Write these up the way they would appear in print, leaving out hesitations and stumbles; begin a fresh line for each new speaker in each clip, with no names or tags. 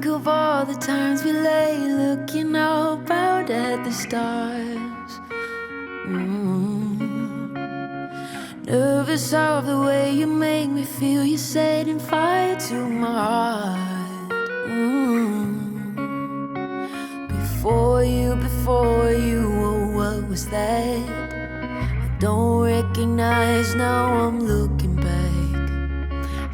think of all the times we lay looking up out at the stars. Nervous of the way you make me feel. You're setting fire to my heart. Before you, oh, what was that? I don't recognize, now I'm looking back.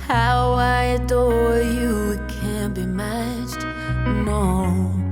How I adore you, it can't be matched, no.